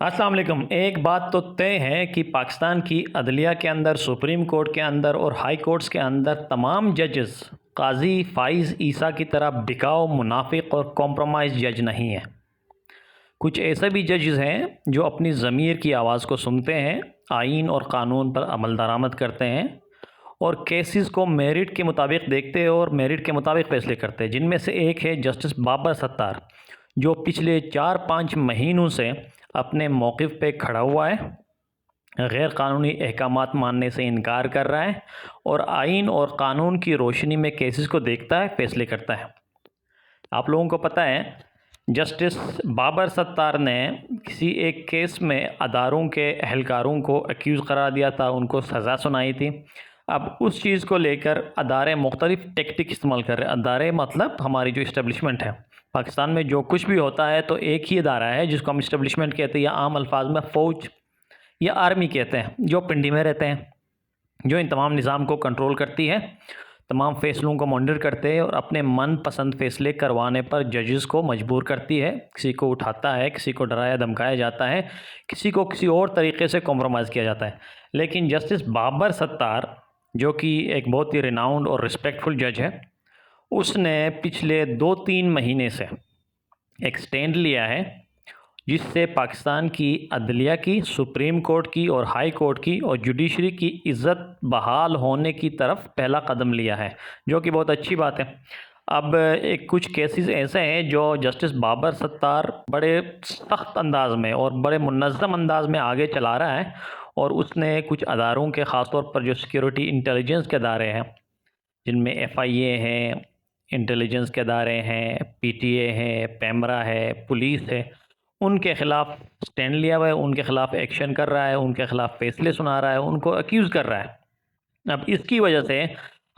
अस्सलाम वालेकुम। एक बात तो तय है कि पाकिस्तान की अदलिया के अंदर, सुप्रीम कोर्ट के अंदर और हाई कोर्ट्स के अंदर तमाम जजेस काजी फ़ाइज़ ईसा की तरह बिकाऊ, मुनाफिक और कॉम्प्रोमाइज़ जज नहीं हैं। कुछ ऐसे भी जजेस हैं जो अपनी ज़मीर की आवाज़ को सुनते हैं, आइन और क़ानून पर अमल दरामद करते हैं और केसेस को मेरिट के मुताबिक देखते हैं और मेरिट के मुताबिक फ़ैसले करते हैं। जिनमें से एक है जस्टिस बाबर सत्तार, जो पिछले 4-5 महीनों से अपने मौक़िफ़ पे खड़ा हुआ है, गैर कानूनी अहकामात मानने से इनकार कर रहा है और आइन और क़ानून की रोशनी में केसेस को देखता है, फ़ैसले करता है। आप लोगों को पता है, जस्टिस बाबर सत्तार ने किसी एक केस में अदारों के एहलकारों को एक्यूज़ करार दिया था, उनको सज़ा सुनाई थी। अब उस चीज़ को लेकर अदारे मुख्तलिफ़ टेक्टिक इस्तेमाल कर रहे हैं। अदारे मतलब हमारी जो इस्टेब्लिशमेंट है, पाकिस्तान में जो कुछ भी होता है तो एक ही अदारा है जिसको हम इस्टेब्लिशमेंट कहते हैं, या आम अल्फाज में फ़ौज या आर्मी कहते हैं, जो पिंडी में रहते हैं, जो इन तमाम निज़ाम को कंट्रोल करती है, तमाम फ़ैसलों को मॉनिटर करते हैं और अपने मनपसंद फ़ैसले करवाने पर जजेस को मजबूर करती है। किसी को उठाता है, किसी को डराया धमकाया जाता है, किसी को किसी और तरीके से कॉम्प्रोमाइज़ किया जाता है। लेकिन जस्टिस बाबर सत्तार, जो कि एक बहुत ही रिनाउंड और रिस्पेक्टफुल जज है, उसने पिछले 2-3 महीने से एक स्टैंड लिया है जिससे पाकिस्तान की अदलिया की, सुप्रीम कोर्ट की और हाई कोर्ट की और जुडिशरी की इज़्ज़त बहाल होने की तरफ पहला कदम लिया है, जो कि बहुत अच्छी बात है। अब एक कुछ केसेस ऐसे हैं जो जस्टिस बाबर सत्तार बड़े सख्त अंदाज में और बड़े मुनज़्ज़म अंदाज में आगे चला रहा है और उसने कुछ अदारों के, ख़ास तौर पर जो सिक्योरिटी इंटेलिजेंस के अदारे हैं, जिनमें FIA हैं, इंटेलिजेंस के अदारे हैं, PTA है, पैमरा है, पुलिस है, उनके ख़िलाफ़ स्टैंड लिया हुआ है, उनके ख़िलाफ़ एक्शन कर रहा है, उनके ख़िलाफ़ फ़ैसले सुना रहा है, उनको अक्यूज़ कर रहा है। अब इसकी वजह से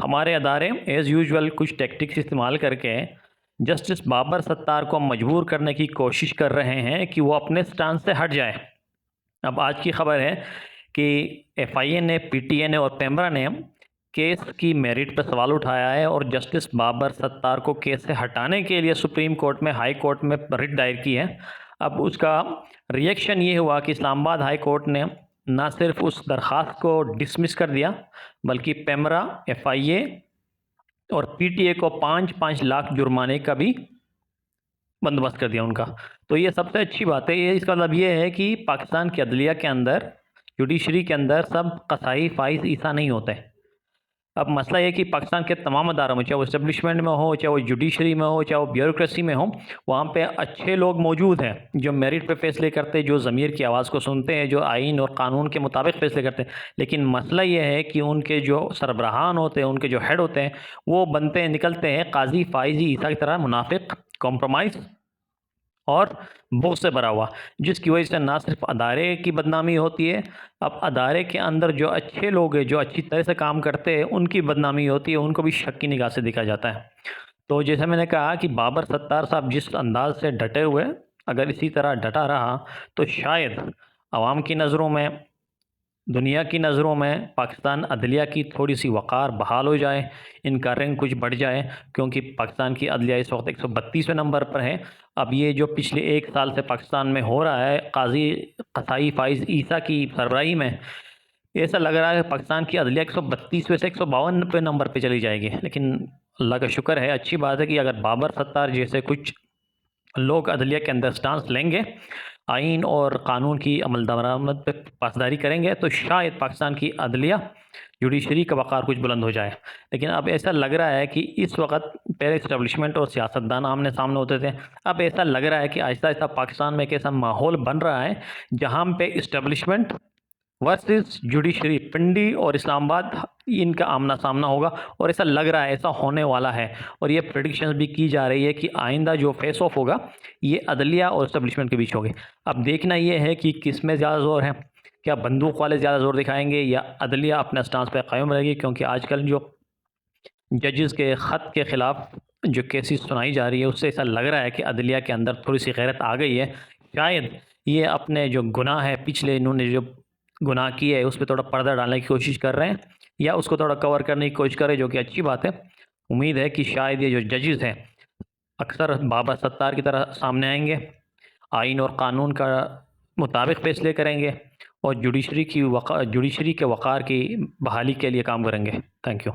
हमारे अदारे एज़ यूजुअल कुछ टैक्टिक्स इस्तेमाल करके जस्टिस बाबर सत्तार को मजबूर करने की कोशिश कर रहे हैं कि वो अपने स्टांस से हट जाए। अब आज की ख़बर है कि FIA ने, PTA ने और पैमरा ने केस की मेरिट पर सवाल उठाया है और जस्टिस बाबर सत्तार को केस से हटाने के लिए सुप्रीम कोर्ट में, हाई कोर्ट में रिट दायर की है। अब उसका रिएक्शन ये हुआ कि इस्लामाबाद हाई कोर्ट ने ना सिर्फ उस दरख्वास्त को डिसमिस कर दिया, बल्कि पैमरा, FIA और PTA को 5-5 लाख जुर्माने का भी बंदोबस्त कर दिया उनका। तो ये सबसे अच्छी बात है। ये इसका मतलब ये है कि पाकिस्तान की अदलिया के अंदर, जुडिशरी के अंदर सब कसाई फ़ाइज़ ईसा नहीं होते। अब मसला ये है कि पाकिस्तान के तमाम अदारों में, चाहे वो इस्टेब्लिशमेंट में हो, चाहे वो जुडिशरी में हो, चाहे वो ब्यूरोक्रेसी में हो, वहाँ पे अच्छे लोग मौजूद हैं जो मेरिट पे फ़ैसले करते हैं, जो ज़मीर की आवाज़ को सुनते हैं, जो आइन और क़ानून के मुताबिक फ़ैसले करते हैं। लेकिन मसला ये है कि उनके जो सरबराहान होते हैं, उनके जो हेड होते हैं, वो बनते हैं, निकलते हैं काजी फ़ाइज़ ईसा की तरह मुनाफिक, कॉम्प्रोमाइज़ और बहुत से भरा हुआ, जिसकी वजह से ना सिर्फ अदारे की बदनामी होती है, अब अदारे के अंदर जो अच्छे लोग हैं, जो अच्छी तरह से काम करते हैं, उनकी बदनामी होती है, उनको भी शक की निगाह से देखा जाता है। तो जैसे मैंने कहा कि बाबर सत्तार साहब जिस अंदाज से डटे हुए, अगर इसी तरह डटा रहा तो शायद आवाम की नज़रों में, दुनिया की नज़रों में पाकिस्तान अदलिया की थोड़ी सी वक़ार बहाल हो जाए, इनका रैंक कुछ बढ़ जाए, क्योंकि पाकिस्तान की अदलिया इस वक्त 132वें नंबर पर है। अब ये जो पिछले 1 साल से पाकिस्तान में हो रहा है, काजी कसाई फ़ाइज़ ईसा की सरबराही में, ऐसा लग रहा है कि पाकिस्तान की अदलिया 132वें से 152वें नंबर पर चली जाएगी। लेकिन अल्लाह का शुक्र है, अच्छी बात है कि अगर बाबर सत्तार जैसे कुछ लोग अदलिया के अंदर स्टांस लेंगे, आइन और क़ानून की अमल दरामद पे पासदारी करेंगे, तो शायद पाकिस्तान की अदलिया, जुडिशरी का वक़ार कुछ बुलंद हो जाए। लेकिन अब ऐसा लग रहा है कि इस वक्त पहले इस्टेब्लिशमेंट और सियासतदान आमने सामने होते थे, अब ऐसा लग रहा है कि आहिस्ता आहिस्ता पाकिस्तान में एक ऐसा माहौल बन रहा है जहाँ पे इस्टेब्लिशमेंट वर्सेस जुडिशरी, पिंडी और इस्लामाबाद, इनका आमना सामना होगा और ऐसा लग रहा है, ऐसा होने वाला है। और ये प्रेडिक्शंस भी की जा रही है कि आइंदा जो फेस ऑफ होगा, ये अदलिया और इस्टेब्लिशमेंट के बीच होगी। अब देखना ये है कि किस में ज़्यादा ज़ोर है, क्या बंदूक वाले ज़्यादा ज़ोर दिखाएंगे या अदलिया अपना स्टांस पर कायम रहेगी। क्योंकि आजकल जो जजेस के ख़त के ख़िलाफ़ जो केसेस सुनाई जा रही है, उससे ऐसा लग रहा है कि अदलिया के अंदर थोड़ी सी गैरत आ गई है। शायद ये अपने जो गुनाह है, पिछले इन्होंने जो गुनाह किए है, उस पर थोड़ा पर्दा डालने की कोशिश कर रहे हैं या उसको थोड़ा कवर करने की कोशिश कर रहे हैं, जो कि अच्छी बात है। उम्मीद है कि शायद ये जो जजेस हैं अक्सर बाबर सत्तार की तरह सामने आएंगे, आइन और क़ानून का मुताबिक फैसले करेंगे और जुडिशरी के वक़ार की बहाली के लिए काम करेंगे। Thank you.